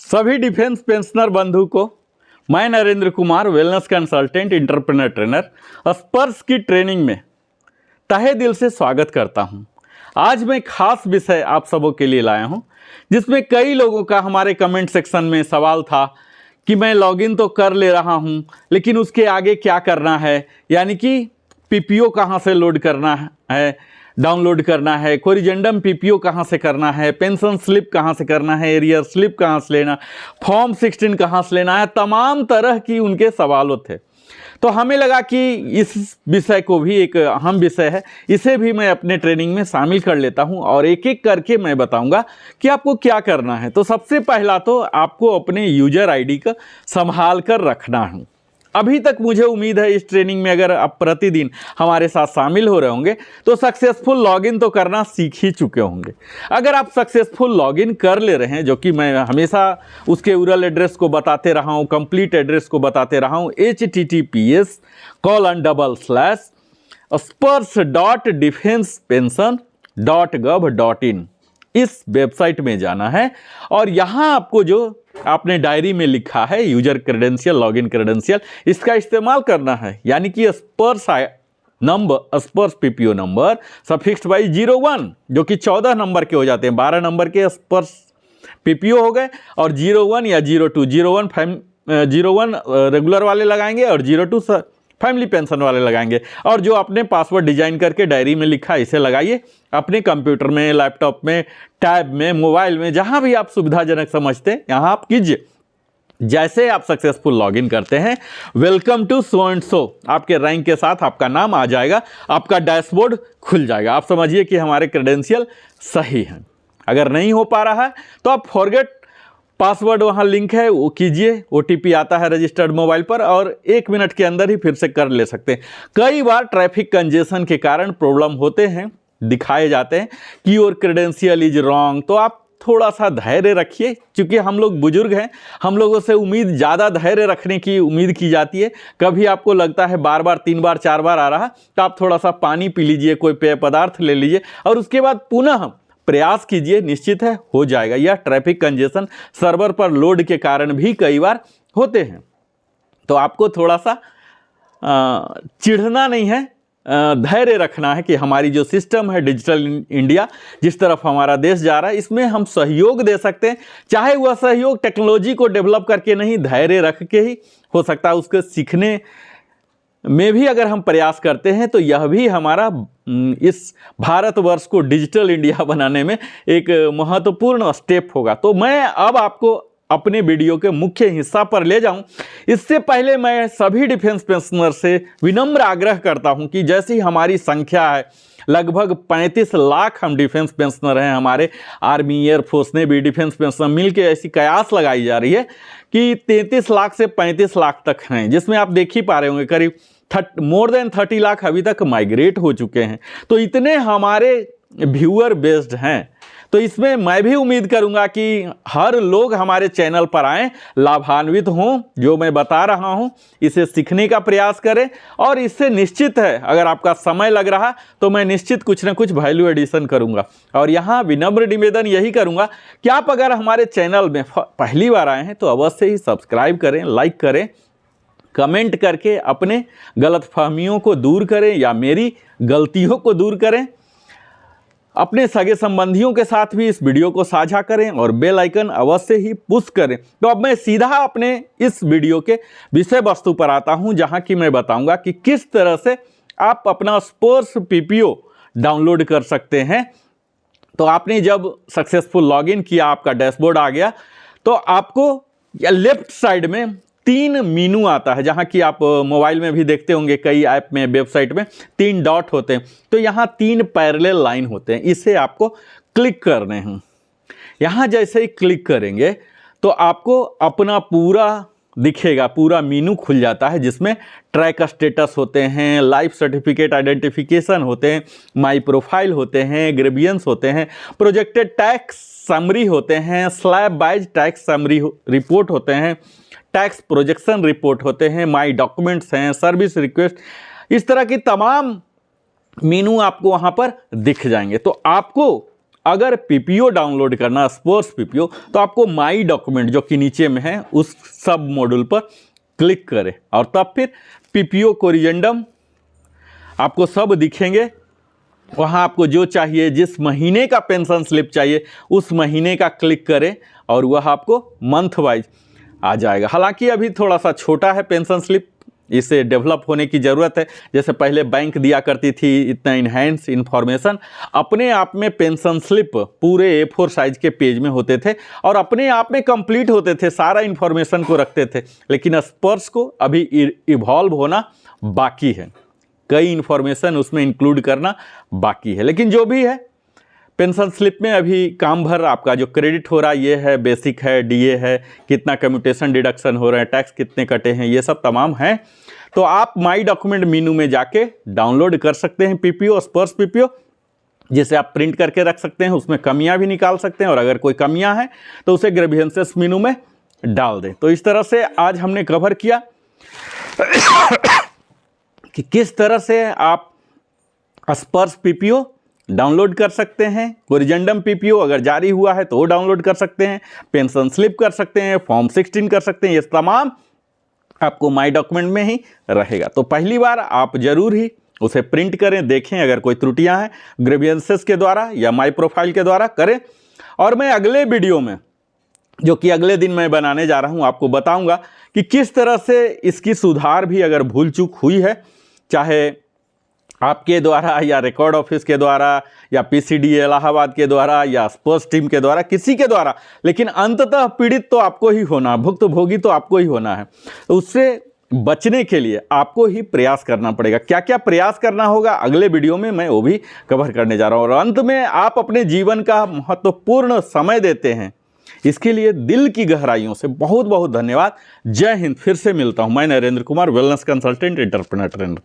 सभी defence pensioner बंधु को मैं Narendra Kumar wellness consultant entrepreneur trainer स्पर्श की ट्रेनिंग में तहे दिल से स्वागत करता हूं। आज मैं खास विषय आप सबों के लिए लाया हूं, जिसमें कई लोगों का हमारे कमेंट सेक्शन में सवाल था कि मैं लॉगिन तो कर ले रहा हूं, लेकिन उसके आगे क्या करना है, यानी कि पीपीओ कहां से लोड करना है, डाउनलोड करना है, कोरिजेंडम पीपीओ कहाँ से करना है, पेंशन स्लिप कहाँ से करना है, एरियर स्लिप कहाँ से लेना, फॉर्म 16 कहाँ से लेना है, तमाम तरह की उनके सवालों थे। तो हमें लगा कि इस विषय को भी एक अहम विषय है, इसे भी मैं अपने ट्रेनिंग में शामिल कर लेता हूं और एक एक करके मैं बताऊंगा कि आपको क्या करना है। तो सबसे पहला तो आपको अपने यूजर आईडी का संभाल कर रखना है। अभी तक मुझे उम्मीद है इस ट्रेनिंग में अगर आप प्रतिदिन हमारे साथ शामिल हो रहे होंगे तो सक्सेसफुल लॉगिन तो करना सीख ही चुके होंगे। अगर आप सक्सेसफुल लॉगिन कर ले रहे हैं, जो कि मैं हमेशा उसके यूआरएल एड्रेस को बताते रहा हूँ, कंप्लीट एड्रेस को बताते रहा हूँ, https://spurs.defensepension.gov.in इस वेबसाइट में जाना है और यहाँ आपको जो आपने डायरी में लिखा है यूजर क्रेडेंशियल, लॉगिन क्रेडेंशियल, इसका इस्तेमाल करना है। यानी कि स्पर्श नंबर, स्पर्श पीपीओ नंबर सफिक्स्ड बाई 01, जो कि 14 नंबर के हो जाते हैं। 12 नंबर के स्पर्श पीपीओ हो गए और 01 या 02, 01 रेगुलर वाले लगाएंगे और 02 फैमिली पेंशन वाले लगाएंगे। और जो आपने पासवर्ड डिजाइन करके डायरी में लिखा इसे लगाइए। अपने कंप्यूटर में, लैपटॉप में, टैब में, मोबाइल में, जहां भी आप सुविधाजनक समझते हैं यहां आप कीजिए। जैसे आप सक्सेसफुल लॉगिन करते हैं, welcome to so and so, आपके रैंक के साथ आपका नाम आ जाएगा, आपका डैशबोर्ड खुल जाएगा। आप समझिए कि हमारे क्रेडेंशियल सही हैं। अगर नहीं हो पा रहा है तो आप फॉरगेट पासवर्ड वहाँ लिंक है वो कीजिए, ओटीपी आता है रजिस्टर्ड मोबाइल पर और 1 मिनट के अंदर ही फिर से कर ले सकते हैं। कई बार ट्रैफिक कंजेशन के कारण प्रॉब्लम होते हैं, दिखाए जाते हैं कि योर क्रेडेंशियल इज रॉन्ग। तो आप थोड़ा सा धैर्य रखिए, क्योंकि हम लोग बुजुर्ग हैं, हम लोगों से उम्मीद ज़्यादा धैर्य रखने की उम्मीद की जाती है। कभी आपको लगता है बार बार 3 बार 4 बार आ रहा, तो आप थोड़ा सा पानी पी लीजिए, कोई पेय पदार्थ ले लीजिए और उसके बाद पुनः प्रयास कीजिए, निश्चित है हो जाएगा। यह ट्रैफिक कंजेशन सर्वर पर लोड के कारण भी कई बार होते हैं। तो आपको थोड़ा सा चिढ़ना नहीं है, धैर्य रखना है कि हमारी जो सिस्टम है डिजिटल इंडिया, जिस तरफ हमारा देश जा रहा है, इसमें हम सहयोग दे सकते हैं। चाहे वह सहयोग टेक्नोलॉजी को डेवलप करके नहीं, धैर्य रख के ही हो सकता है। उसके सीखने में भी अगर हम प्रयास करते हैं तो यह भी हमारा इस भारतवर्ष को डिजिटल इंडिया बनाने में एक महत्वपूर्ण स्टेप होगा। तो मैं अब आपको अपने वीडियो के मुख्य हिस्सा पर ले जाऊं, इससे पहले मैं सभी डिफेंस पेंशनर से विनम्र आग्रह करता हूं कि जैसी हमारी संख्या है, लगभग 35 लाख हम डिफेंस पेंशनर हैं। हमारे आर्मी, एयरफोर्स ने भी डिफेंस पेंशनर मिलकर ऐसी कयास लगाई जा रही है कि 33 लाख से 35 लाख तक हैं, जिसमें आप देख ही पा रहे होंगे करीब मोर देन 30 लाख अभी तक माइग्रेट हो चुके हैं। तो इतने हमारे व्यूअर बेस्ड हैं, तो इसमें मैं भी उम्मीद करूंगा कि हर लोग हमारे चैनल पर आएं, लाभान्वित हों। जो मैं बता रहा हूं इसे सीखने का प्रयास करें और इससे निश्चित है अगर आपका समय लग रहा तो मैं निश्चित कुछ ना कुछ वैल्यू एडिशन करूंगा। और यहाँ विनम्र निवेदन यही करूंगा कि आप अगर हमारे चैनल में पहली बार आए हैं तो अवश्य ही सब्सक्राइब करें, लाइक करें, कमेंट करके अपने गलतफहमियों को दूर करें या मेरी गलतियों को दूर करें। अपने सगे संबंधियों के साथ भी इस वीडियो को साझा करें और बेल आइकन अवश्य ही पुश करें। तो अब मैं सीधा अपने इस वीडियो के विषय वस्तु पर आता हूं, जहां कि मैं बताऊंगा कि किस तरह से आप अपना स्पर्श पीपीओ डाउनलोड कर सकते हैं। तो आपने जब सक्सेसफुल लॉगिन किया, आपका डैशबोर्ड आ गया, तो आपको लेफ्ट साइड में 3 मीनू आता है, जहाँ कि आप मोबाइल में भी देखते होंगे, कई ऐप में, वेबसाइट में 3 डॉट होते हैं। तो यहाँ 3 पैरेलल लाइन होते हैं, इसे आपको क्लिक करने हैं। यहाँ जैसे ही क्लिक करेंगे तो आपको अपना पूरा दिखेगा, पूरा मीनू खुल जाता है, जिसमें ट्रैक स्टेटस होते हैं, लाइफ सर्टिफिकेट आइडेंटिफिकेशन होते हैं, माई प्रोफाइल होते हैं, ग्रेवियंस होते हैं, प्रोजेक्टेड टैक्स समरी होते हैं, slab wise tax summary report होते हैं, टैक्स प्रोजेक्शन रिपोर्ट होते हैं, माई डॉक्यूमेंट्स हैं, सर्विस रिक्वेस्ट, इस तरह की तमाम मीनू आपको वहाँ पर दिख जाएंगे। तो आपको अगर पीपीओ डाउनलोड करना, स्पर्श पीपीओ, तो आपको माई डॉक्यूमेंट जो कि नीचे में है उस सब मॉड्यूल पर क्लिक करें और तब फिर पीपीओ कोरिजेंडम आपको सब दिखेंगे। वहाँ आपको जो चाहिए, जिस महीने का पेंशन स्लिप चाहिए उस महीने का क्लिक करें और वह आपको मंथ वाइज आ जाएगा। हालांकि अभी थोड़ा सा छोटा है पेंशन स्लिप, इसे डेवलप होने की ज़रूरत है। जैसे पहले बैंक दिया करती थी इतना इन्हेंस इन्फॉर्मेशन, अपने आप में पेंशन स्लिप पूरे A4 साइज के पेज में होते थे और अपने आप में कंप्लीट होते थे, सारा इन्फॉर्मेशन को रखते थे। लेकिन स्पर्श को अभी इवॉल्व होना बाकी है, कई इन्फॉर्मेशन उसमें इंक्लूड करना बाकी है। लेकिन जो भी है, पेंशन स्लिप में अभी काम भर आपका जो क्रेडिट हो रहा है ये है, बेसिक है, डीए है, कितना कम्यूटेशन डिडक्शन हो रहा है, टैक्स कितने कटे हैं, ये सब तमाम हैं। तो आप माई डॉक्यूमेंट मेनू में जाके डाउनलोड कर सकते हैं पीपीओ, स्पर्श पीपीओ, जिसे आप प्रिंट करके रख सकते हैं, उसमें कमियां भी निकाल सकते हैं और अगर कोई कमियां हैं तो उसे ग्रीवेंसेस मेनू में डाल दें। तो इस तरह से आज हमने कवर किया कि किस तरह से आप स्पर्श पीपीओ डाउनलोड कर सकते हैं, कोरिजेंडम पीपीओ अगर जारी हुआ है तो वो डाउनलोड कर सकते हैं, पेंशन स्लिप कर सकते हैं, फॉर्म 16 कर सकते हैं। ये तमाम आपको माई डॉक्यूमेंट में ही रहेगा। तो पहली बार आप जरूर ही उसे प्रिंट करें, देखें अगर कोई त्रुटियां हैं ग्रीवेंसेस के द्वारा या माई प्रोफाइल के द्वारा करें। और मैं अगले वीडियो में, जो कि अगले दिन मैं बनाने जा रहा हूं, आपको बताऊंगा कि किस तरह से इसकी सुधार भी अगर भूल चूक हुई है, चाहे आपके द्वारा या रिकॉर्ड ऑफिस के द्वारा या पीसीडी इलाहाबाद के द्वारा या स्पर्श टीम के द्वारा, किसी के द्वारा, लेकिन अंततः पीड़ित तो आपको ही होना, भुक्तभोगी तो आपको ही होना है। तो उससे बचने के लिए आपको ही प्रयास करना पड़ेगा। क्या क्या प्रयास करना होगा अगले वीडियो में मैं वो भी कवर करने जा रहा हूँ। और अंत में आप अपने जीवन का महत्वपूर्ण समय देते हैं, इसके लिए दिल की गहराइयों से बहुत बहुत धन्यवाद। जय हिंद। फिर से मिलता हूँ, मैं Narendra Kumar, wellness consultant, entrepreneur trainer.